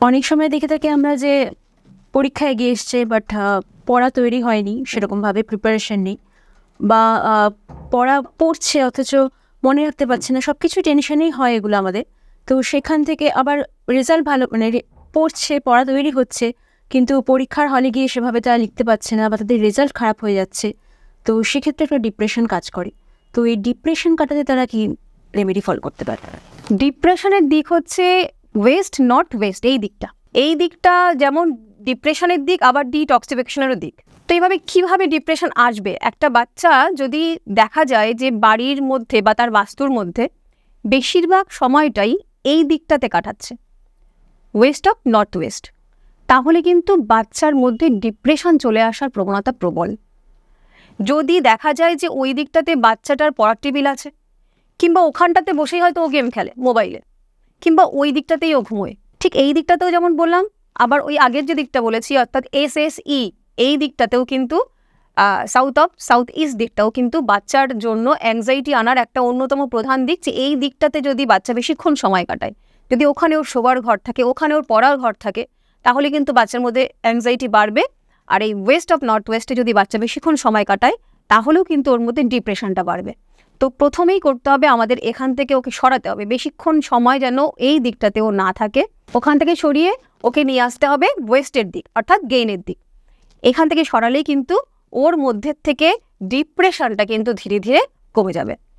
অনেক সময় দেখে থাকি আমরা যে পরীক্ষায় এগিয়ে এসছে বাট পড়া তৈরি হয়নি, সেরকমভাবে প্রিপারেশন নেই, বা পড়া পড়ছে অথচ মনে রাখতে পারছে না, সব কিছু টেনশনেই হয় এগুলো আমাদের। তো সেখান থেকে আবার রেজাল্ট ভালো, মানে পড়ছে, পড়া তৈরি হচ্ছে, কিন্তু পরীক্ষার হলে গিয়ে সেভাবে তারা লিখতে পারছে না বা তাদের রেজাল্ট খারাপ হয়ে যাচ্ছে। তো সেক্ষেত্রে একটা ডিপ্রেশন কাজ করে। তো এই ডিপ্রেশন কাটাতে তারা কি রেমেডি ফলো করতে পারে? ডিপ্রেশনের দিক হচ্ছে ওয়েস্ট নট ওয়েস্ট, এই দিকটা যেমন ডিপ্রেশনের দিক, আবার ডিটক্সিফিকেশনেরও দিক। তো এইভাবে কিভাবে ডিপ্রেশন আসবে? একটা বাচ্চা যদি দেখা যায় যে বাড়ির মধ্যে বা তার বাস্তুর মধ্যে বেশিরভাগ সময়টাই এই দিকটাতে কাটাচ্ছে, ওয়েস্ট অফ নর্থ ওয়েস্ট, তাহলে কিন্তু বাচ্চার মধ্যে ডিপ্রেশন চলে আসার প্রবণতা প্রবল। যদি দেখা যায় যে ওই দিকটাতে বাচ্চাটার পড়ার টেবিল আছে, কিংবা ওখানটাতে বসেই হয়তো ও গেম খেলে মোবাইলে, কিংবা ওই দিকটাতেই ও ঘুমোয়, ঠিক এই দিকটাতেও যেমন বললাম, আবার ওই আগের যে দিকটা বলেছি অর্থাৎ SSE, এই দিকটাতেও কিন্তু সাউথ ইস্ট দিকটাও কিন্তু বাচ্চার জন্য অ্যাংজাইটি আনার একটা অন্যতম প্রধান দিক। যে এই দিকটাতে যদি বাচ্চা বেশিক্ষণ সময় কাটায়, যদি ওখানে ওর শোবার ঘর থাকে, ওখানে ওর পড়ার ঘর থাকে, তাহলে কিন্তু বাচ্চার মধ্যে অ্যাংজাইটি বাড়বে। আর এই ওয়েস্ট অফ নর্থ ওয়েস্টে যদি বাচ্চা বেশিক্ষণ সময় কাটায়, তাহলেও কিন্তু ওর মধ্যে ডিপ্রেশনটা বাড়বে। তো প্রথমেই করতে হবে আমাদের এখান থেকে ওকে সরাতে হবে, বেশিক্ষণ সময় যেন এই দিকটাতেও না থাকে, ওখান থেকে সরিয়ে ওকে নিয়ে আসতে হবে ওয়েস্টের দিক অর্থাৎ গেইনের দিক। এখান থেকে সরালেই কিন্তু ওর মধ্যে থেকে ডিপ্রেশনটা কিন্তু ধীরে ধীরে কমে যাবে।